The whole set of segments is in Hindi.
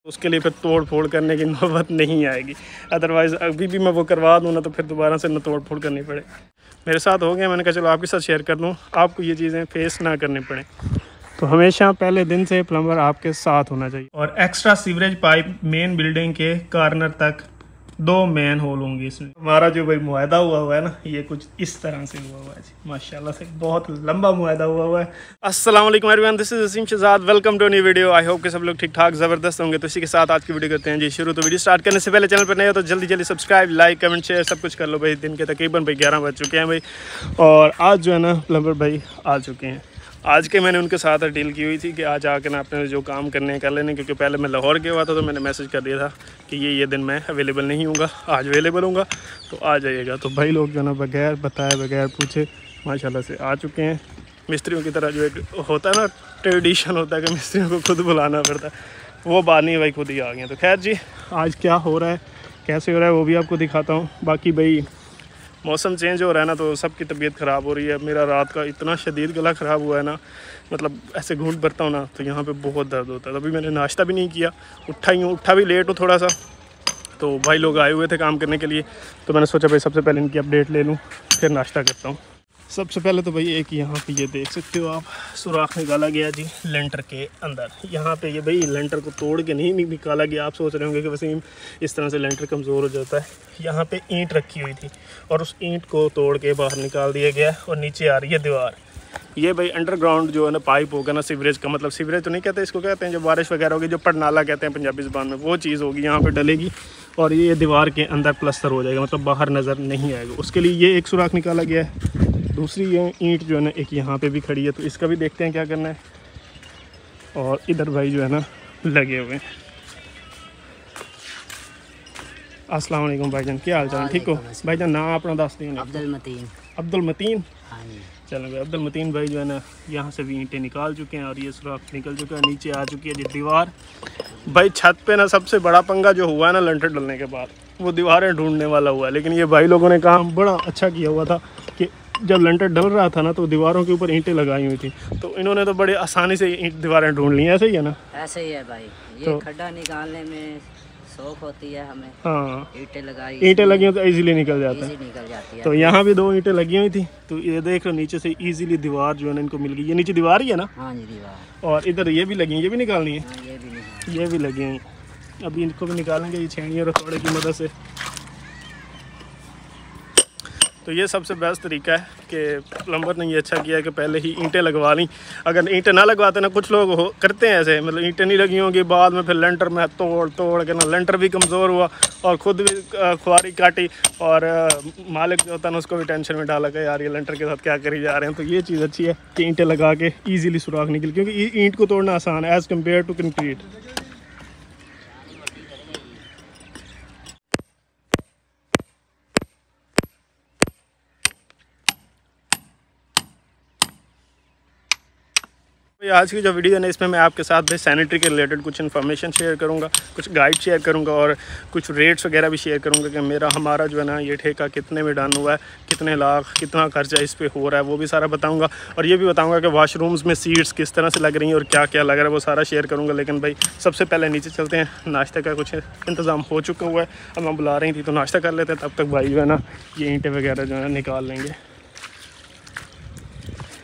उसके लिए फिर तोड़ फोड़ करने की नौबत नहीं आएगी। अदरवाइज़ अभी भी मैं वो करवा दूँ ना तो फिर दोबारा से न तोड़ फोड़ करनी पड़े। मेरे साथ हो गया, मैंने कहा चलो आपके साथ शेयर कर दूँ, आपको ये चीज़ें फेस ना करनी पड़े। तो हमेशा पहले दिन से प्लम्बर आपके साथ होना चाहिए। और extra sewerage pipe main building के कॉर्नर तक 2 मेन होल होंगे इसमें। हमारा जो भाई मुआहदा हुआ है ना, ये कुछ इस तरह से हुआ है जी, माशाल्लाह से बहुत लंबा मुआहदा हुआ है। अस्सलाम वालेकुम everyone, this is Aseem Shahzad, welcome to new video. I hope कि सब लोग ठीक ठाक ज़बरदस्त होंगे। तो इसी के साथ आज की वीडियो करते हैं जी शुरू। तो वीडियो स्टार्ट करने से पहले चैनल पर नए हो तो जल्दी जल्दी सब्सक्राइब, लाइक, कमेंट, शेयर सब कुछ कर लो भाई। दिन के तकरीबन भाई 11 बज चुके हैं भाई, और आज जो है ना प्लम्बर भाई आ चुके हैं। आज के मैंने उनके साथ डील की हुई थी कि आज आकर ना अपने जो काम करने कर लेने, क्योंकि पहले मैं लाहौर गया हुआ था तो मैंने मैसेज कर दिया था कि ये दिन मैं अवेलेबल नहीं हूँगा, आज अवेलेबल हूँगा तो आ जाइएगा। तो भाई लोग जो है ना बगैर बताए बगैर पूछे माशाल्लाह से आ चुके हैं। मिस्त्रियों की तरह जो एक होता है ना ट्रेडिशन होता है कि मिस्त्रियों को खुद बुलाना पड़ता है, वो बात नहीं भाई, खुद ही आ गए। तो खैर जी, आज क्या हो रहा है कैसे हो रहा है वो भी आपको दिखाता हूँ। बाकी भाई मौसम चेंज हो रहा है ना तो सबकी तबीयत ख़राब हो रही है। मेरा रात का इतना शदीद गला ख़राब हुआ है ना, मतलब ऐसे घूंट भरता हूँ ना तो यहाँ पे बहुत दर्द होता है। अभी मैंने नाश्ता भी नहीं किया, उठा भी लेट हूँ थोड़ा सा। तो भाई लोग आए हुए थे काम करने के लिए, तो मैंने सोचा भाई सबसे पहले इनकी अपडेट ले लूँ फिर नाश्ता करता हूँ। सबसे पहले तो भाई एक यहाँ पे ये देख सकते हो आप, सुराख निकाला गया जी लेंटर के अंदर। यहाँ पे ये भाई लेंटर को तोड़ के नहीं निकाला गया। आप सोच रहे होंगे कि वसीम इस तरह से लेंटर कमज़ोर हो जाता है। यहाँ पे ईंट रखी हुई थी और उस ईंट को तोड़ के बाहर निकाल दिया गया और नीचे आ रही है दीवार। ये भाई अंडरग्राउंड जो है ना पाइप होगा ना सीवरेज का, मतलब सीवरेज तो नहीं कहते इसको, कहते हैं जो बारिश वगैरह होगी, जो पड़नाला कहते हैं पंजाबी ज़बान में, वो चीज़ होगी यहाँ पे डलेगी और ये दीवार के अंदर प्लस्तर हो जाएगा, मतलब बाहर नज़र नहीं आएगा। उसके लिए ये एक सुराख निकाला गया है। दूसरी ये ईंट जो है ना एक यहाँ पे भी खड़ी है, तो इसका भी देखते हैं क्या करना है। और इधर भाई जो है ना लगे हुए हैं। अस्सलाम वालेकुम भाईजान, क्या हाल चाल, ठीक हो भाईजान? नाम अपना दस दें। अब्दुल मतीन। चलो भाई अब्दुल मतीन भाई जो है ना यहाँ से भी ईंटें निकाल चुके हैं और ये सुराख निकल चुका है। नीचे आ चुकी है जी दीवार। भाई छत पे ना सबसे बड़ा पंगा जो हुआ है ना लेंटर डलने के बाद, वो दीवारें ढूंढने वाला हुआ है। लेकिन ये भाई लोगों ने काम बड़ा अच्छा किया हुआ था कि जब लेंटर डल रहा था ना तो दीवारों के ऊपर ईंटें लगाई हुई थी, तो इन्होंने तो बड़े आसानी से दीवारें ढूंढ ली। ऐसे ही है ना? ऐसे ही है भाई, ये तो खड्डा निकालने में शौक होती है हमें। हाँ, ईंटें लगी तो इजीली निकल जाता है। तो यहाँ भी 2 ईंटें लगी हुई थी, तो ये देख लो नीचे से इजीली दीवार जो है ना इनको मिल गई। ये नीचे दीवार ही है ना? हाँ जी दीवार। और इधर ये भी लगी, ये भी निकालनी है। हाँ, ये भी लगी हुई, अभी इनको भी निकालेंगे ये छेनी और हथौड़े की मदद से। तो ये सबसे बेस्ट तरीका है कि प्लम्बर ने ये अच्छा किया है कि पहले ही ईंटें लगवा ली। अगर ईंटें ना लगवाते ना, कुछ लोग करते हैं ऐसे, मतलब ईंटें नहीं लगी होंगी बाद में फिर लेंटर में तोड़ के ना लेंटर भी कमज़ोर हुआ और ख़ुद भी खुआरी काटी, और मालिक जो होता है ना उसको भी टेंशन में डाला कि यार ये लेंटर के साथ क्या करी जा रहे हैं। तो ये चीज़ अच्छी है कि ईंटें लगा के ईजिली सुराख निकल, क्योंकि ईंट को तोड़ना आसान है एज़ कम्पेयर टू कंक्रीट। आज की जो वीडियो है ना इसमें मैं आपके साथ भाई सैनिटरी के रिलेटेड कुछ इन्फॉर्मेशन शेयर करूंगा, कुछ गाइड शेयर करूंगा और कुछ रेट्स वगैरह भी शेयर करूंगा कि हमारा जो है ना ये ठेका कितने में डन हुआ है, कितने लाख कितना खर्चा इस पे हो रहा है, वो भी सारा बताऊंगा। और ये भी बताऊंगा कि वाशरूम्स में सीट्स किस तरह से लग रही हैं और क्या क्या लग रहा है, वो सारा शेयर करूँगा। लेकिन भाई सबसे पहले नीचे चलते हैं, नाश्ते का कुछ इंतज़ाम हो चुका हुआ है, अब हम बुला रही थी तो नाश्ता कर लेते हैं, तब तक भाई जो है ना ये ईंटें वगैरह जो है निकाल लेंगे।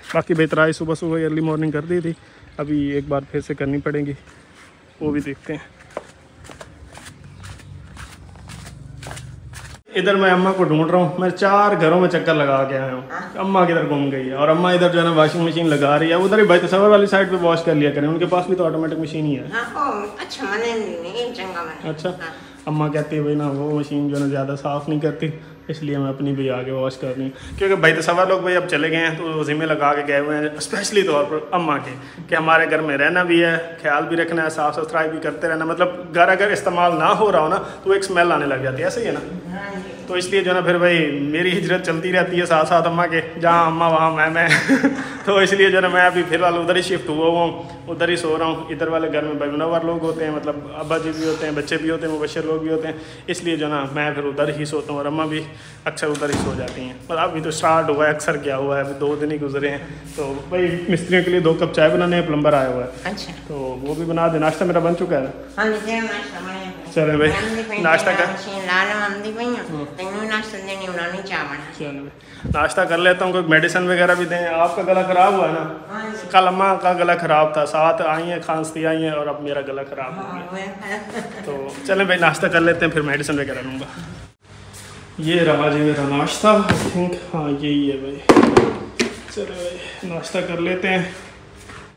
बाकी बेहतराई सुबह अर्ली मॉर्निंग कर दी थी, अभी एक बार फिर से करनी पड़ेगी, वो भी देखते हैं। इधर मैं अम्मा को ढूंढ रहा हूँ, मैं 4 घरों में चक्कर लगा के आया हूँ, अम्मा किधर घूम गई है। और अम्मा इधर जो है ना वॉशिंग मशीन लगा रही है, उधर ही भाई तस्वर वाली साइड पे वॉश कर लिया करें, उनके पास भी तो ऑटोमेटिक मशीन ही है। अच्छा, अम्मा कहती है भाई ना वो मशीन जो है ना ज़्यादा साफ़ नहीं करती, इसलिए मैं अपनी भी आगे वॉश कर रही हूँ। क्योंकि भाई तस्वर लोग भाई अब चले गए हैं तो ज़िम्मे लगा के गए हुए हैं, स्पेशली तौर पर अम्मा के, कि हमारे घर में रहना भी है, ख्याल भी रखना है, साफ़ सफाई भी करते रहना। मतलब घर अगर इस्तेमाल ना हो रहा हो ना तो एक स्मेल आने लग जाती है, ऐसे ही है ना? तो इसलिए जो है ना फिर भाई मेरी हिजरत चलती रहती है साथ साथ अम्मा के, जहाँ अम्मा वहाँ मैं तो इसलिए जो है ना मैं अभी फिलहाल उधर ही शिफ्ट हुआ हूँ, उधर ही सो रहा हूँ। इधर वाले घर में भाई मुनव्वर लोग होते हैं, मतलब अब्बा जी भी होते हैं, बच्चे भी होते हैं, मुबशर लोग भी होते हैं, इसलिए जो है ना मैं फिर उधर ही सोता हूँ और अम्मा भी अक्सर उधर ही सो जाती हैं। पर अभी तो स्टार्ट हुआ है, अक्सर क्या हुआ है, अभी 2 दिन ही गुजरे हैं। तो भाई मिस्त्रियों के लिए 2 कप चाय बनाने हैं, प्लम्बर आया हुआ है। अच्छा, तो वो भी बना दे। नाश्ता मेरा बन चुका है। चले भाई नाश्ता कर, चलो नाश्ता कर लेता हूँ। कोई मेडिसिन वगैरह भी दें। आपका गला ख़राब हुआ है ना? कल अम्मा का गला ख़राब था, साथ आई हैं, खांसती आई हैं, और अब मेरा गला ख़राब हो गया। तो चलें भाई नाश्ता कर लेते हैं, फिर मेडिसिन वगैरह लूँगा। ये रहा जी मेरा नाश्ता, आई थिंक हाँ यही है भाई। चलो भाई नाश्ता कर लेते हैं।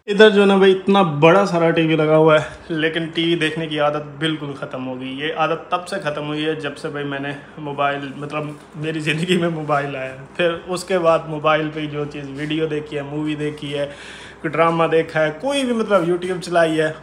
इधर जो ना भाई इतना बड़ा सारा टीवी लगा हुआ है, लेकिन टीवी देखने की आदत बिल्कुल ख़त्म हो गई। ये आदत तब से ख़त्म हुई है जब से भाई मैंने मोबाइल, मतलब मेरी ज़िंदगी में मोबाइल आया। फिर उसके बाद मोबाइल पे जो चीज़ वीडियो देखी है, मूवी देखी है, कोई ड्रामा देखा है, कोई भी मतलब यूट्यूब चलाई है,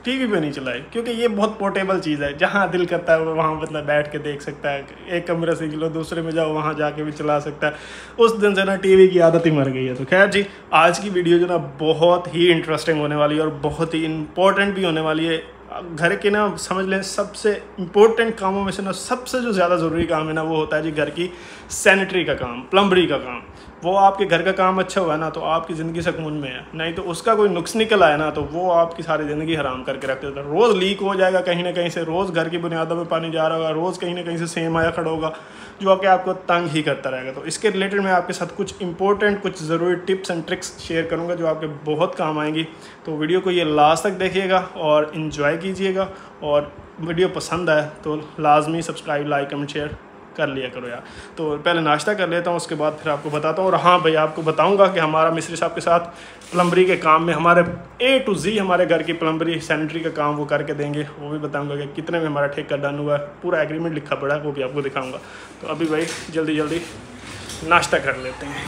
टीवी पे नहीं चलाई, क्योंकि ये बहुत पोर्टेबल चीज़ है। जहाँ दिल करता है वो वहाँ मतलब बैठ के देख सकता है। एक कमरे से लो दूसरे में जाओ, वहाँ जाके भी चला सकता है। उस दिन से ना टीवी की आदत ही मर गई है। तो खैर जी, आज की वीडियो जो ना बहुत ही इंटरेस्टिंग होने वाली है और बहुत ही इम्पोर्टेंट भी होने वाली है। घर के ना समझ लें सबसे इम्पोर्टेंट कामों में से ना सबसे जो ज़्यादा ज़रूरी काम है ना, वो होता है जी घर की सैनिटरी का काम, प्लम्बरी का काम। वो आपके घर का काम अच्छा हुआ है ना तो आपकी ज़िंदगी सुकून में है, नहीं तो उसका कोई नुक्स निकल आया ना तो वो आपकी सारी ज़िंदगी हराम करके रख देता है। रोज़ लीक हो जाएगा कहीं ना कहीं से, रोज़ घर की बुनियादों में पानी जा रहा होगा, रोज़ कहीं ना कहीं से सेम आया खड़ा होगा जो आके आपको तंग ही करता रहेगा। तो इसके रिलेटेड मैं आपके साथ कुछ इंपॉर्टेंट, कुछ ज़रूरी टिप्स एंड ट्रिक्स शेयर करूँगा जो आपके बहुत काम आएंगी। तो वीडियो को ये लास्ट तक देखिएगा और इन्जॉय कीजिएगा, और वीडियो पसंद आए तो लाजमी सब्सक्राइब, लाइक, कमेंट, शेयर कर लिया करो यार। तो पहले नाश्ता कर लेता हूँ, उसके बाद फिर आपको बताता हूँ। और हाँ भाई, आपको बताऊँगा कि हमारा मिस्त्री साहब के साथ प्लम्बरी के काम में हमारे A to Z हमारे घर की प्लम्बरी सैनिटरी का काम वो करके देंगे। वो भी बताऊँगा कि कितने में हमारा ठेका डन हुआ है, पूरा एग्रीमेंट लिखा पड़ा है, वो भी आपको दिखाऊँगा। तो अभी भाई जल्दी जल्दी नाश्ता कर लेते हैं।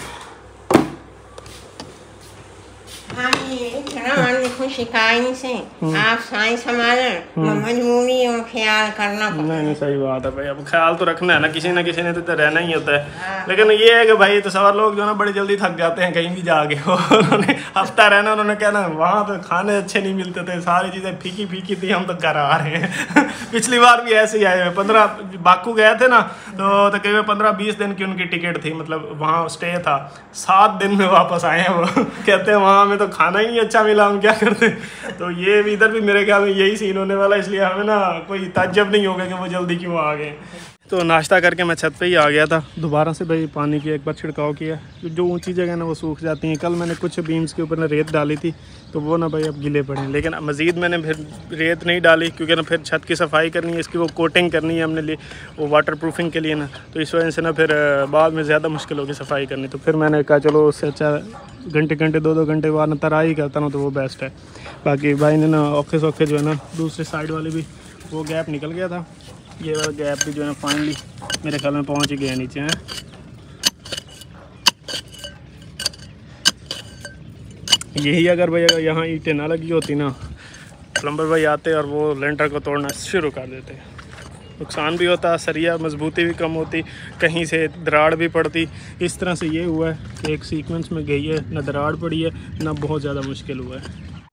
हाँ, ये देखो शिकायत से आप साइंस हमारा मजबूरी और ख्याल करना पड़ता है। नहीं सही बात है भाई, अब ख्याल तो रखना है ना, किसी न किसी ने तो रहना ही होता है। लेकिन ये है कि भाई तो सवार लोग जो ना बड़ी जल्दी थक जाते हैं कहीं भी जाके। उन्होंने हफ्ता रहना, उन्होंने कहना वहाँ तो खाने अच्छे नहीं मिलते थे, सारी चीज़ें फीकी फीकी थी, हम तो घर आ रहे हैं। पिछली बार भी ऐसे ही आए हुए, 15 बाकू गए थे ना, तो तकरीबन 15-20 दिन की उनकी टिकट थी, मतलब वहाँ स्टे था। 7 दिन में वापस आए हैं वो। कहते हैं वहाँ में तो खाना ही नहीं अच्छा मिला, हम क्या करते। तो ये भी इधर भी मेरे ख्याल में यही सीन होने वाला है, इसलिए हमें ना कोई ताज्जुब नहीं होगा कि वो जल्दी क्यों आ गए। तो नाश्ता करके मैं छत पे ही आ गया था, दोबारा से भाई पानी की एक बार छिड़काव किया। जो ऊंची जगह ना वो सूख जाती हैं। कल मैंने कुछ बीम्स के ऊपर ना रेत डाली थी, तो वो ना भाई अब गिले पड़े हैं। लेकिन मज़ीद मैंने फिर रेत नहीं डाली, क्योंकि ना फिर छत की सफाई करनी है, इसकी वो कोटिंग करनी है हमने लिए, वो वाटर प्रूफिंग के लिए ना। तो इस वजह से ना फिर बाद में ज़्यादा मुश्किल होगी सफाई करनी। तो फिर मैंने कहा चलो उससे अच्छा घंटे 2-2 घंटे बाद ना तराई करता ना, तो वो बेस्ट है। बाकी भाई ने ना औखे सौखे जो है ना दूसरे साइड वाले भी वो गैप निकल गया था, ये वाला गैप भी जो है ना फाइनली मेरे ख्याल में पहुंच ही गया नीचे हैं। यही अगर भाई अगर यहाँ ईंटें ना लगी होती ना, प्लम्बर भाई आते और वो लेंटर को तोड़ना शुरू कर देते। नुकसान भी होता, सरिया मजबूती भी कम होती, कहीं से दराड़ भी पड़ती। इस तरह से ये हुआ है कि एक सीक्वेंस में गई है, ना दराड़ पड़ी है, ना बहुत ज़्यादा मुश्किल हुआ है।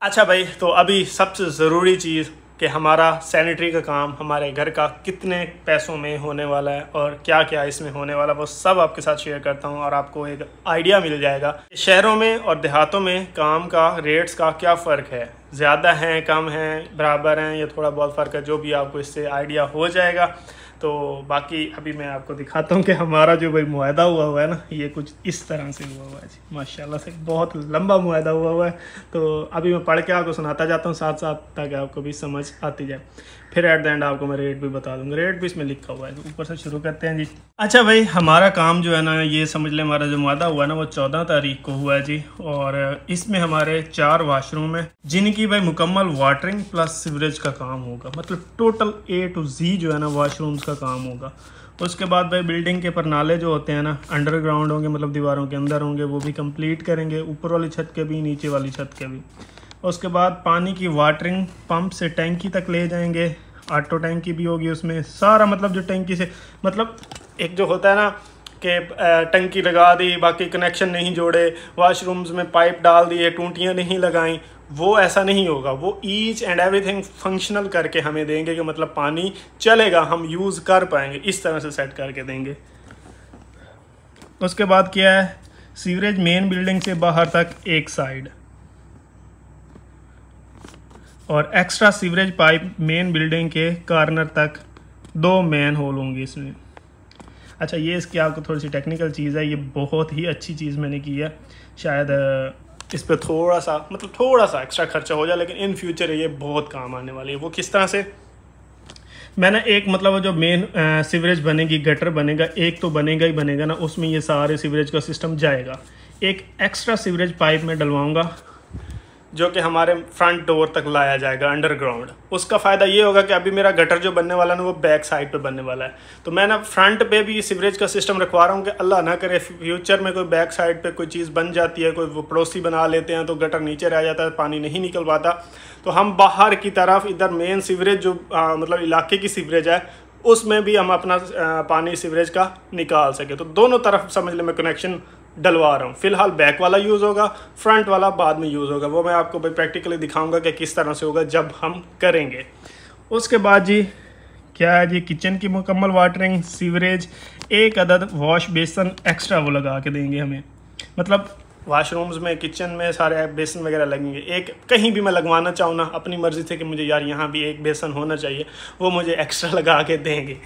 अच्छा भाई, तो अभी सबसे ज़रूरी चीज़ कि हमारा सैनिटरी का काम हमारे घर का कितने पैसों में होने वाला है और क्या क्या इसमें होने वाला है, वो सब आपके साथ शेयर करता हूँ। और आपको एक आइडिया मिल जाएगा शहरों में और देहातों में काम का रेट्स का क्या फ़र्क है, ज़्यादा हैं, कम हैं, बराबर हैं, या थोड़ा बहुत फ़र्क है, जो भी आपको इससे आइडिया हो जाएगा। तो बाकी अभी मैं आपको दिखाता हूँ कि हमारा जो भाई मुआहदा हुआ है ना, ये कुछ इस तरह से हुआ है जी, माशाल्लाह से बहुत लंबा मुआहदा हुआ है। तो अभी मैं पढ़ के आपको सुनाता जाता हूँ साथ साथ, ताकि आपको भी समझ आती जाए। फिर एट द एंड आपको मैं रेट भी बता दूँगा, रेट भी इसमें लिखा हुआ है। तो ऊपर से शुरू करते हैं जी। अच्छा भाई, हमारा काम जो है ना, ये समझ लें हमारा जो मुआहदा हुआ है ना, वो 14 तारीख को हुआ है जी। और इसमें हमारे 4 वाशरूम है, जिनकी भाई मुकम्मल वाटरिंग प्लस सीवरेज का काम होगा, मतलब टोटल A to Z जो है ना वाशरूम्स का काम होगा। उसके बाद भाई बिल्डिंग के पर नाले जो होते हैं ना अंडरग्राउंड होंगे, मतलब दीवारों के अंदर होंगे, वो भी कंप्लीट करेंगे, ऊपर वाली छत के भी, नीचे वाली छत के भी। उसके बाद पानी की वाटरिंग पंप से टैंकी तक ले जाएंगे, ऑटो टैंकी भी होगी उसमें, सारा मतलब जो टैंकी से मतलब एक जो होता है ना कि टंकी लगा दी, बाकी कनेक्शन नहीं जोड़े, वाशरूम्स में पाइप डाल दिए, टूटियाँ नहीं लगाई, वो ऐसा नहीं होगा। वो ईच एंड एवरीथिंग फंक्शनल करके हमें देंगे कि मतलब पानी चलेगा, हम यूज़ कर पाएंगे, इस तरह से सेट करके देंगे। उसके बाद क्या है, सीवरेज मेन बिल्डिंग से बाहर तक एक साइड, और extra sewerage pipe main building के कॉर्नर तक 2 मेन होल होंगे इसमें। अच्छा, ये इसकी आपको थोड़ी सी टेक्निकल चीज़ है, ये बहुत ही अच्छी चीज़ मैंने की है। शायद इस पर थोड़ा सा एक्स्ट्रा खर्चा हो जाए, लेकिन इन फ्यूचर ये बहुत काम आने वाली है। वो किस तरह से, मैंने एक मतलब जो मेन सीवरेज बनेगी, गटर बनेगा, एक तो बनेगा ही बनेगा ना, उसमें ये सारे सीवरेज का सिस्टम जाएगा। एक एक्स्ट्रा सीवरेज पाइप में डलवाऊंगा जो कि हमारे फ्रंट डोर तक लाया जाएगा अंडरग्राउंड। उसका फ़ायदा ये होगा कि अभी मेरा गटर जो बनने वाला है ना वो बैक साइड पे बनने वाला है, तो मैं ना फ्रंट पे भी सीवरेज का सिस्टम रखवा रहा हूँ कि अल्लाह ना करे फ्यूचर में कोई बैक साइड पे कोई चीज़ बन जाती है, कोई वो पड़ोसी बना लेते हैं तो गटर नीचे रह जाता है, पानी नहीं निकल पाता, तो हम बाहर की तरफ इधर मेन सीवरेज जो मतलब इलाके की सीवरेज है उसमें भी हम अपना पानी सीवरेज का निकाल सके। तो दोनों तरफ समझ ले मैं कनेक्शन डलवा रहा हूँ। फिलहाल बैक वाला यूज़ होगा, फ्रंट वाला बाद में यूज़ होगा। वो मैं आपको भाई प्रैक्टिकली दिखाऊंगा कि किस तरह से होगा जब हम करेंगे। उसके बाद जी क्या है जी, किचन की मुकम्मल वाटरिंग, सीवरेज, एक अदद वॉश बेसन एक्स्ट्रा वो लगा के देंगे हमें। मतलब वाशरूम्स में, किचन में सारे बेसन वगैरह लगेंगे। एक कहीं भी मैं लगवाना चाहूँ ना अपनी मर्ज़ी से कि मुझे यार यहाँ भी एक बेसन होना चाहिए, वो मुझे एक्स्ट्रा लगा के देंगे।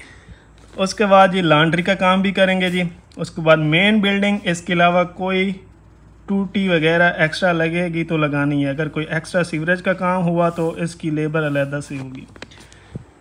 उसके बाद जी लॉन्ड्री का काम भी करेंगे जी। उसके बाद मेन बिल्डिंग, इसके अलावा कोई टूटी वगैरह एक्स्ट्रा लगेगी तो लगानी है। अगर कोई एक्स्ट्रा सीवरेज का काम हुआ तो इसकी लेबर अलहदा से होगी।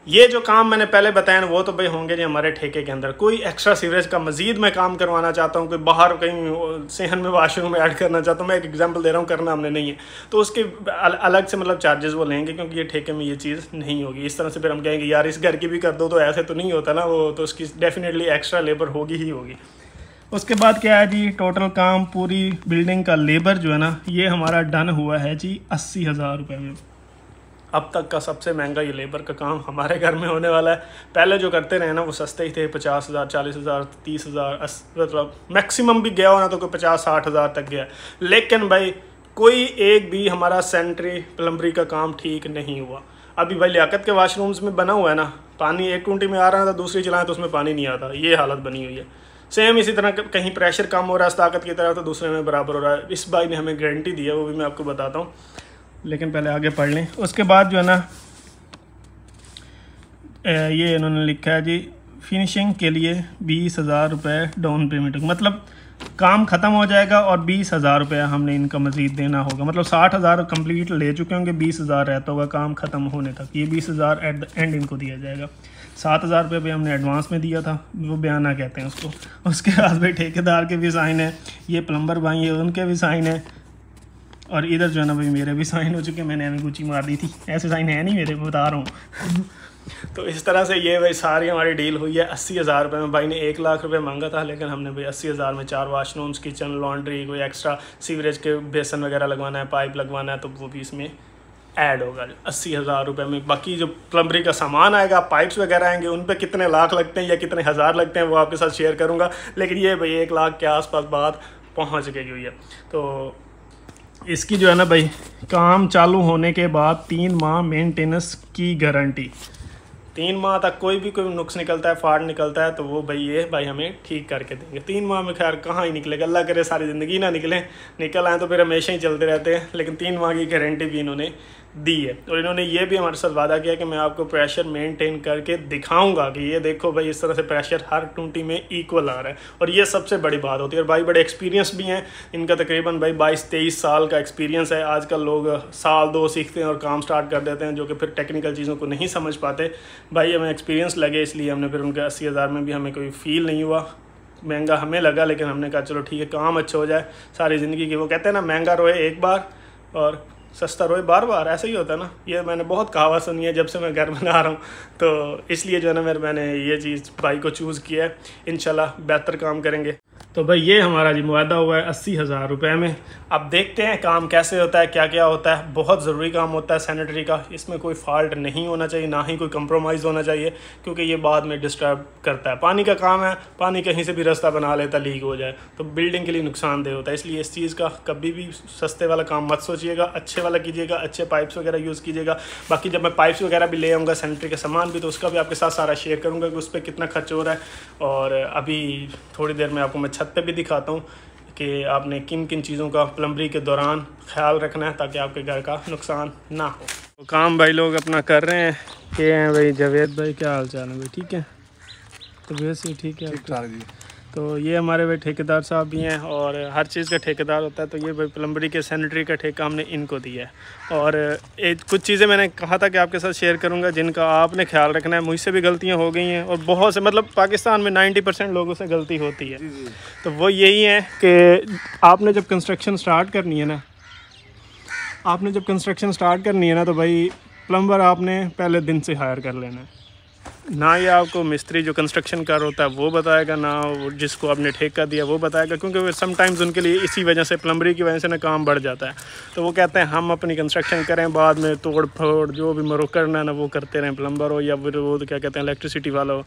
ये जो काम मैंने पहले बताया ना वो तो भाई होंगे जी हमारे ठेके के अंदर। कोई एक्स्ट्रा सीवरेज का मजीद मैं काम करवाना चाहता हूँ, कोई बाहर कहीं सेहन में वाशरूम में ऐड करना चाहता हूँ, मैं एक एग्जांपल दे रहा हूँ, करना हमने नहीं है, तो उसके अलग से मतलब चार्जेस वो लेंगे, क्योंकि ये ठेके में ये चीज़ नहीं होगी। इस तरह से फिर हम कहेंगे यार इस घर की भी कर दो, तो ऐसे तो नहीं होता ना, वो तो उसकी डेफिनेटली एक्स्ट्रा लेबर होगी ही होगी। उसके बाद क्या है जी, टोटल काम पूरी बिल्डिंग का लेबर जो है ना ये हमारा डन हुआ है जी 80,000 रुपये में। अब तक का सबसे महंगा ये लेबर का काम हमारे घर में होने वाला है। पहले जो करते रहे ना वो सस्ते ही थे, 50,000, 40,000, 30,000, मतलब मैक्सिमम भी गया हो ना तो कोई 50-60,000 तक गया। लेकिन भाई कोई एक भी हमारा सेंट्री प्लम्बरी का काम ठीक नहीं हुआ। अभी भाई लियाकत के वाशरूम्स में बना हुआ है ना, पानी एक टूटी में आ रहा है तो दूसरी चलाएं तो उसमें पानी नहीं आता, ये हालत बनी हुई है। सेम इसी तरह कहीं प्रेशर कम हो रहा है ताकत की तरह तो दूसरे में बराबर हो रहा है। इस भाई ने हमें गारंटी दी है, वो भी मैं आपको बताता हूँ, लेकिन पहले आगे पढ़ लें। उसके बाद जो है ना ये इन्होंने लिखा है जी फिनिशिंग के लिए 20,000 रुपये डाउन पेमेंट, मतलब काम ख़त्म हो जाएगा और 20,000 रुपये हमने इनका मज़ीद देना होगा। मतलब 60,000 कंप्लीट ले चुके होंगे, 20,000 रहता होगा काम ख़त्म होने तक। ये 20,000 एट द एंड इनको दिया जाएगा। 7,000 रुपये भी हमने एडवांस में दिया था, वो बयाना कहते हैं उसको। उसके बाद भाई ठेकेदार के भी साइन है, ये प्लम्बर भाई है उनके भी साइन है, और इधर जो है ना भाई मेरे भी साइन हो चुके हैं। मैंने अभी गुची मार दी थी, ऐसे साइन है नहीं मेरे, बता रहा हूँ। तो इस तरह से ये भाई सारी हमारी डील हुई है 80,000 रुपये में। भाई ने 1 लाख रुपये मांगा था, लेकिन हमने भाई 80,000 में 4 वाशरूम्स, किचन, लॉन्ड्री, कोई एक्स्ट्रा सीवरेज के बेसन वगैरह लगवाना है, पाइप लगवाना है, तो वो भी इसमें ऐड होगा 80,000 रुपये में। बाकी जो प्लम्बरी का सामान आएगा, पाइप्स वगैरह आएंगे, उन पे कितने लाख लगते हैं या कितने हज़ार लगते हैं वो आपके साथ शेयर करूँगा। लेकिन ये भाई 1 लाख के आसपास बात पहुँच गई हुई है। तो इसकी जो है ना भाई काम चालू होने के बाद 3 माह मेंटेनेंस की गारंटी। 3 माह तक कोई भी कोई नुक्स निकलता है, फाड़ निकलता है, तो वो भाई ये भाई हमें ठीक करके देंगे। 3 माह में खैर कहाँ ही निकलेगा, अल्लाह करे सारी ज़िंदगी ना निकले, निकल आए तो फिर हमेशा ही चलते रहते हैं। लेकिन 3 माह की गारंटी भी इन्होंने दी है। और इन्होंने ये भी हमारे साथ वादा किया कि मैं आपको प्रेशर मेंटेन करके दिखाऊंगा कि ये देखो भाई इस तरह से प्रेशर हर टूटी में इक्वल आ रहा है। और ये सबसे बड़ी बात होती है। और भाई बड़े एक्सपीरियंस भी हैं, इनका तकरीबन भाई 22-23 साल का एक्सपीरियंस है। आजकल लोग साल 2 सीखते हैं और काम स्टार्ट कर देते हैं, जो कि फिर टेक्निकल चीज़ों को नहीं समझ पाते। भाई हमें एक्सपीरियंस लगे, इसलिए हमने फिर उनके 80,000 में भी हमें कोई फील नहीं हुआ, महंगा हमें लगा, लेकिन हमने कहा चलो ठीक है काम अच्छा हो जाए सारी ज़िंदगी की। वो कहते हैं ना महंगा रोए एक बार और सस्ता रोए बार बार, ऐसा ही होता है ना। ये मैंने बहुत कहावत सुनी है जब से मैं घर बना रहा हूँ, तो इसलिए जो है ना मैंने ये चीज़ भाई को चूज़ किया है। इंशाल्लाह बेहतर काम करेंगे। तो भाई ये हमारा जी मुआदा हुआ है 80,000 रुपये में। अब देखते हैं काम कैसे होता है, क्या क्या होता है। बहुत ज़रूरी काम होता है सैनिटरी का, इसमें कोई फॉल्ट नहीं होना चाहिए, ना ही कोई कंप्रोमाइज़ होना चाहिए, क्योंकि ये बाद में डिस्टर्ब करता है। पानी का काम है, पानी कहीं से भी रास्ता बना लेता, लीक हो जाए तो बिल्डिंग के लिए नुकसानदेह होता है। इसलिए इस चीज़ का कभी भी सस्ते वाला काम मत सोचिएगा, अच्छे वाला कीजिएगा, अच्छे पाइप्स वगैरह यूज़ कीजिएगा। बाकी जब मैं पाइप्स वगैरह भी ले आऊँगा, सैनिटरी का सामान भी, तो उसका भी आपके साथ सारा शेयर करूँगा कि उस पर कितना खर्च हो रहा है। और अभी थोड़ी देर में आपको मैं छत पे भी दिखाता हूँ कि आपने किन किन चीज़ों का प्लम्बरी के दौरान ख्याल रखना है ताकि आपके घर का नुकसान ना हो। तो काम भाई लोग अपना कर रहे हैं। ये हैं भाई जावेद भाई, क्या हाल चाल है भाई? ठीक है, तो वैसे ही ठीक है, ठीक ठाक जी। तो ये हमारे भाई ठेकेदार साहब भी हैं, और हर चीज़ का ठेकेदार होता है। तो ये भाई प्लम्बरी के सैनिटरी का ठेका हमने इनको दिया है। और कुछ चीज़ें मैंने कहा था कि आपके साथ शेयर करूंगा जिनका आपने ख्याल रखना है। मुझसे भी गलतियां हो गई हैं, और बहुत से मतलब पाकिस्तान में 90% लोगों से गलती होती है। तो वो यही है कि आपने जब कंस्ट्रक्शन स्टार्ट करनी है ना, तो भाई प्लम्बर आपने पहले दिन से हायर कर लेना है। ना ये आपको मिस्त्री जो कंस्ट्रक्शन कर होता है वो बताएगा, ना वो जिसको आपने ठेका दिया वो बताएगा, क्योंकि समटाइम्स उनके लिए इसी वजह से, प्लम्बरी की वजह से ना काम बढ़ जाता है। तो वो कहते हैं हम अपनी कंस्ट्रक्शन करें, बाद में तोड़ फोड़ जो भी मरो करना है ना वो करते रहें, प्लम्बर हो या फिर वो क्या कहते हैं इलेक्ट्रिसिटी वाला हो।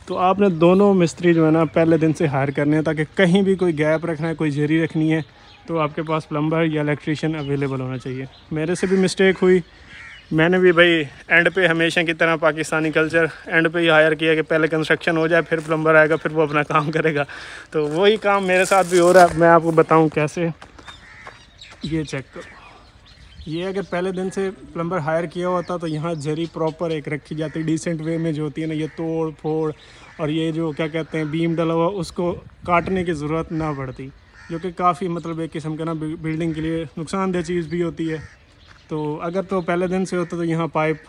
तो आपने दोनों मिस्त्री जो है ना पहले दिन से हायर करने हैं, ताकि कहीं भी कोई गैप रखना है, कोई जरी रखनी है, तो आपके पास प्लम्बर या इलेक्ट्रीशियन अवेलेबल होना चाहिए। मेरे से भी मिस्टेक हुई, मैंने भी भाई एंड पे हमेशा की तरह पाकिस्तानी कल्चर एंड पे ही हायर किया कि पहले कंस्ट्रक्शन हो जाए, फिर प्लम्बर आएगा, फिर वो अपना काम करेगा। तो वही काम मेरे साथ भी हो रहा है। मैं आपको बताऊं कैसे, ये चेक करो। ये अगर पहले दिन से प्लम्बर हायर किया होता तो यहाँ जरी प्रॉपर एक रखी जाती, डिसेंट वे में जो होती है ना, ये तोड़ फोड़ और ये जो क्या कहते हैं बीम डला हुआ, उसको काटने की ज़रूरत ना पड़ती, जो कि काफ़ी मतलब एक किस्म का ना बिल्डिंग के लिए नुकसानदेह चीज़ भी होती है। तो अगर तो पहले दिन से होता तो यहाँ पाइप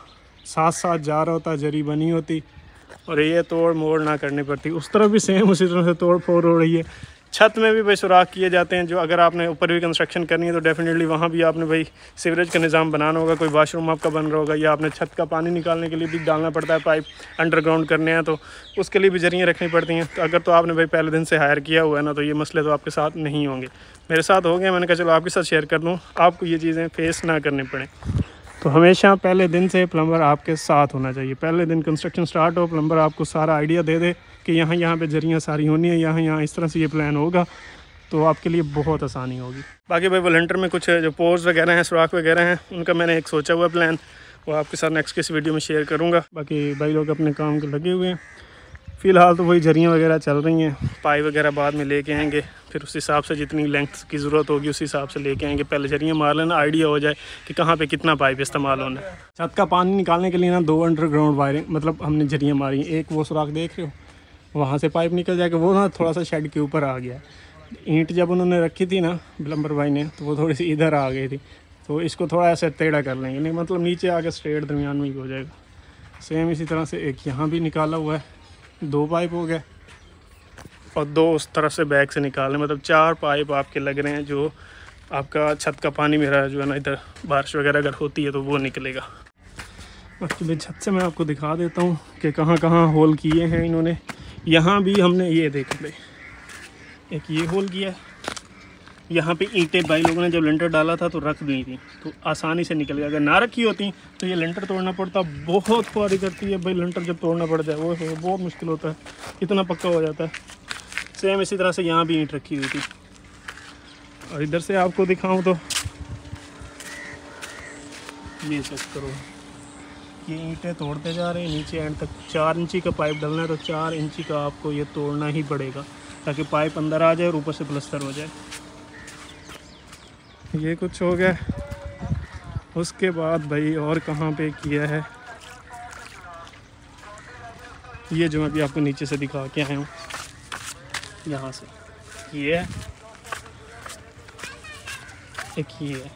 साथ साथ जा रहा होता, जरी बनी होती, और ये तोड़ मोड़ ना करनी पड़ती। उस तरफ भी सेम उसी तरह से तोड़ फोड़ हो रही है। छत में भी भाई सुराख किए जाते हैं, जो अगर आपने ऊपर भी कंस्ट्रक्शन करनी है तो डेफिनेटली वहाँ भी आपने भाई सीवरेज का निज़ाम बनाना होगा, कोई वाशरूम आपका बन रहा होगा, या आपने छत का पानी निकालने के लिए भी डालना पड़ता है पाइप, अंडरग्राउंड करने हैं तो उसके लिए भी जरियाँ रखनी पड़ती हैं। तो अगर तो आपने भाई पहले दिन से हायर किया हुआ है ना, तो ये मसले तो आपके साथ नहीं होंगे। मेरे साथ हो गए, मैंने कहा चलो आपके साथ शेयर कर दूँ, आपको ये चीज़ें फेस ना करनी पड़े। तो हमेशा पहले दिन से प्लम्बर आपके साथ होना चाहिए। पहले दिन कंस्ट्रक्शन स्टार्ट हो, प्लम्बर आपको सारा आइडिया दे दे कि यहाँ पे जरियाँ सारी होनी है, यहाँ इस तरह से ये प्लान होगा, तो आपके लिए बहुत आसानी होगी। बाकी भाई वॉलंटियर में कुछ जो पोर्स वगैरह हैं, सुराख वगैरह हैं, उनका मैंने एक सोचा हुआ प्लान, वो आपके साथ नेक्स्ट किस वीडियो में शेयर करूँगा। बाकी भाई लोग अपने काम को लगे हुए हैं। फ़िलहाल तो वही जरियाँ वगैरह चल रही हैं, पाइप वगैरह बाद में लेके आएंगे, फिर उस हिसाब से जितनी लेंथ की ज़रूरत होगी उस हिसाब से लेके आएंगे। पहले जरियाँ मार लेना, आइडिया हो जाए कि कहाँ पे कितना पाइप इस्तेमाल होना है। छत का पानी निकालने के लिए ना 2 अंडरग्राउंड वायरिंग मतलब हमने जरियाँ मारी। एक वो सुराख देख रहे हो, वहाँ से पाइप निकल जाएगा, वो ना थोड़ा सा शेड के ऊपर आ गया। ईंट जब उन्होंने रखी थी ना प्लम्बर भाई ने, तो वो थोड़ी सी इधर आ गई थी, तो इसको थोड़ा ऐसे टेढ़ा कर लेंगे, नहीं मतलब नीचे आके स्ट्रेट दरमियान में ही हो जाएगा। सेम इसी तरह से एक यहाँ भी निकाला हुआ है, 2 पाइप हो गए, और 2 उस तरफ से बैक से निकालने, मतलब 4 पाइप आपके लग रहे हैं, जो आपका छत का पानी मेरा जो है ना इधर बारिश वगैरह अगर होती है तो वो निकलेगा। बाकी भाई छत से मैं आपको दिखा देता हूँ कि कहाँ कहाँ होल किए हैं इन्होंने। यहाँ भी हमने ये देख ले, एक ये होल किया है, यहाँ पे ईंटें भाई लोगों ने जब लेंटर डाला था तो रख दी थी, तो आसानी से निकल गया। अगर ना रखी होती तो ये लेंटर तोड़ना पड़ता, बहुत खुआरी करती है भाई लेंटर जब तोड़ना पड़ जाए, वो बहुत मुश्किल होता है, इतना पक्का हो जाता है। सेम इसी तरह से यहाँ भी ईंट रखी हुई थी। और इधर से आपको दिखाऊं तो ये चेक करो, ये ईंटें तोड़ते जा रहे हैं नीचे एंड तक। 4 इंची का पाइप डालना है तो 4 इंची का आपको ये तोड़ना ही पड़ेगा, ताकि पाइप अंदर आ जाए और ऊपर से प्लस्तर हो जाए। ये कुछ हो गया। उसके बाद भाई और कहाँ पे किया है, ये जो मैं अभी आपको नीचे से दिखा के आया हूँ, यहाँ से ये है, एक ये है।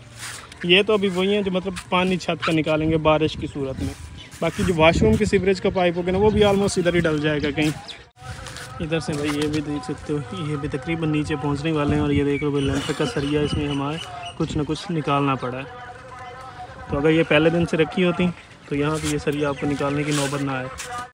ये तो अभी वही है जो मतलब पानी छत का निकालेंगे बारिश की सूरत में। बाकी जो वाशरूम की सीवरेज का पाइप होगा ना, वो भी ऑलमोस्ट इधर ही डल जाएगा कहीं। इधर से भाई ये भी देख सकते हो, ये भी तकरीबन नीचे पहुंचने वाले हैं। और ये देख लो भाई लेंटर का सरिया, इसमें हमारे कुछ ना कुछ निकालना पड़ा है। तो अगर ये पहले दिन से रखी होती तो यहाँ पे ये सरिया आपको निकालने की नौबत ना आए।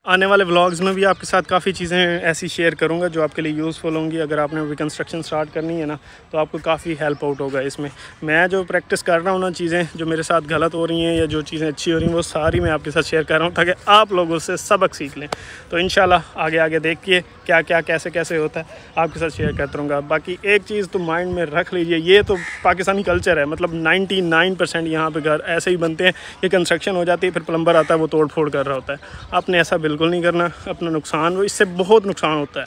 आने वाले व्लॉग्स में भी आपके साथ काफ़ी चीज़ें ऐसी शेयर करूँगा जो आपके लिए यूज़फुल होंगी। अगर आपने अभी कंस्ट्रक्शन स्टार्ट करनी है ना तो आपको काफ़ी हेल्प आउट होगा इसमें। मैं जो प्रैक्टिस कर रहा हूँ ना, चीज़ें जो मेरे साथ गलत हो रही हैं या जो चीज़ें अच्छी हो रही हैं, वो सारी मैं आपके साथ शेयर कर रहा हूँ ताकि आप लोग उससे सबक सीख लें। तो इंशाल्लाह आगे आगे देखिए क्या क्या कैसे कैसे होता है, आपके साथ शेयर करता रहूँगा। बाकी एक चीज़ तो माइंड में रख लीजिए, ये तो पाकिस्तानी कल्चर है, मतलब 99% यहाँ पे घर ऐसे ही बनते हैं कि कंस्ट्रक्शन हो जाती है, फिर प्लम्बर आता है वो तोड़ फोड़ कर रहा होता है। आपने ऐसा बिल्कुल नहीं करना, अपना नुकसान, वो इससे बहुत नुकसान होता है,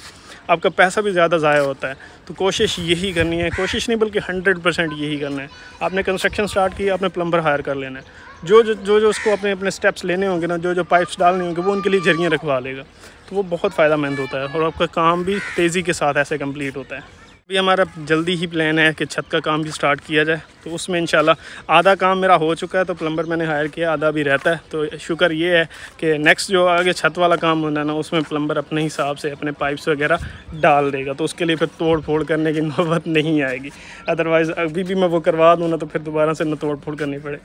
आपका पैसा भी ज़्यादा ज़ाया होता है। तो कोशिश यही करनी है, कोशिश नहीं बल्कि 100% यही करना है। आपने कंस्ट्रक्शन स्टार्ट किया, आपने प्लम्बर हायर कर लेना है। जो उसको अपने अपने स्टेप्स लेने होंगे ना, जो पाइप्स डालने होंगे, वो उनके लिए जरिए रखवा लेगा, तो वो बहुत फ़ायदेमंद होता है और आपका काम भी तेज़ी के साथ ऐसे कंप्लीट होता है। अभी हमारा जल्दी ही प्लान है कि छत का काम भी स्टार्ट किया जाए, तो उसमें इंशाल्लाह आधा काम मेरा हो चुका है, तो प्लम्बर मैंने हायर किया, आधा भी रहता है। तो शुक्र ये है कि नेक्स्ट जो आगे छत वाला काम होना है ना, उसमें प्लम्बर अपने हिसाब से अपने पाइप्स वगैरह डाल देगा, तो उसके लिए फिर तोड़ फोड़ करने की नौबत नहीं आएगी। अदरवाइज़ अभी भी मैं वो करवा दूँ ना तो फिर दोबारा से न तोड़ फोड़ करनी पड़े।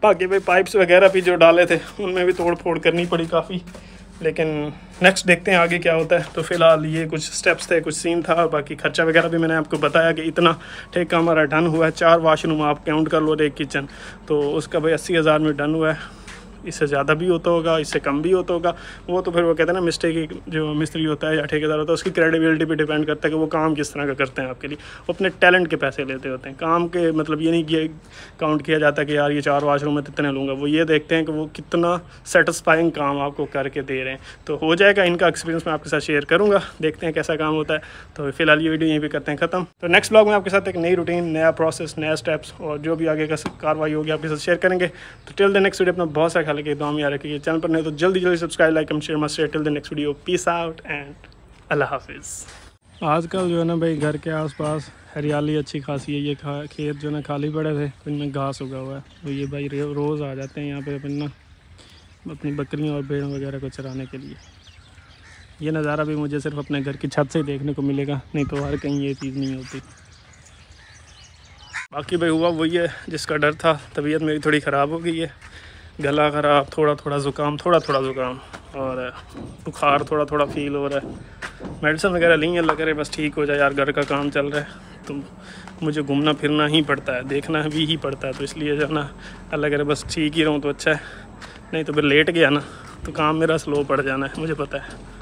बाकी भाई पाइप्स वगैरह भी जो डाले थे उनमें भी तोड़ फोड़ करनी पड़ी काफ़ी, लेकिन नेक्स्ट देखते हैं आगे क्या होता है। तो फ़िलहाल ये कुछ स्टेप्स थे, कुछ सीन था, बाकी खर्चा वगैरह भी मैंने आपको बताया कि इतना ठेका हमारा डन हुआ है। 4 वाशरूम आप काउंट कर लो और 1 किचन, तो उसका भाई 80,000 में डन हुआ है। इससे ज़्यादा भी होता होगा, इससे कम भी होता होगा, वो तो फिर वो कहते हैं ना मिस्टेक, जो मिस्त्री होता है या ठेकेदार होता है उसकी क्रेडिबिलिटी पे डिपेंड करता है कि वो काम किस तरह का करते हैं आपके लिए। वो अपने टैलेंट के पैसे लेते होते हैं, काम के मतलब ये नहीं कि काउंट किया जाता है कि यार ये 4 वाशरूम में इतने लूँगा। वो ये देखते हैं कि वो कितना सेटिस्फाइंग काम आपको करके दे रहे हैं। तो हो जाएगा, इनका एक्सपीरियंस मैं आपके साथ शेयर करूँगा, देखते हैं कैसा काम होता है। तो फिलहाल ये वीडियो यहीं पर करते हैं ख़त्म। तो नेक्स्ट ब्लॉग में आपके साथ एक नई रूटीन, नया प्रोसेस, नया स्टेप्स और जो भी आगे का कार्रवाई होगी आपके साथ शेयर करेंगे। तो टिल द नेक्स्ट वीडियो अपना बहुत सारा ख्याल रखिए, दुआ में याद रखिए। चैनल पर नहीं तो जल्दी subscribe, like, comment, share must share. Till the next video, peace out and अल्लाह हाफिज़। आजकल जो है ना भाई घर के आसपास हरियाली अच्छी खासी है। ये खेत जो ना खाली पड़े थे, इनमें घास उगा हुआ है, तो ये भाई रोज़ आ जाते हैं यहाँ पे अपनी बकरियाँ और भेड़ वगैरह को चराने के लिए। ये नज़ारा भी मुझे सिर्फ अपने घर की छत से ही देखने को मिलेगा, नहीं तो हर कहीं ये चीज़ नहीं होती। बाकी भाई हुआ वही है जिसका डर था। तबीयत मेरी थोड़ी ख़राब हो गई है, गला ख़राब, थोड़ा ज़ुकाम और बुखार थोड़ा फील हो रहा है। मेडिसिन वगैरह ली है, अल्लाह करे बस ठीक हो जाए यार। घर का काम चल रहा है तो मुझे घूमना फिरना ही पड़ता है, देखना भी ही पड़ता है, तो इसलिए जो है ना अल्लाह करे बस ठीक ही रहूँ तो अच्छा है, नहीं तो फिर लेट गया ना तो काम मेरा स्लो पड़ जाना है, मुझे पता है।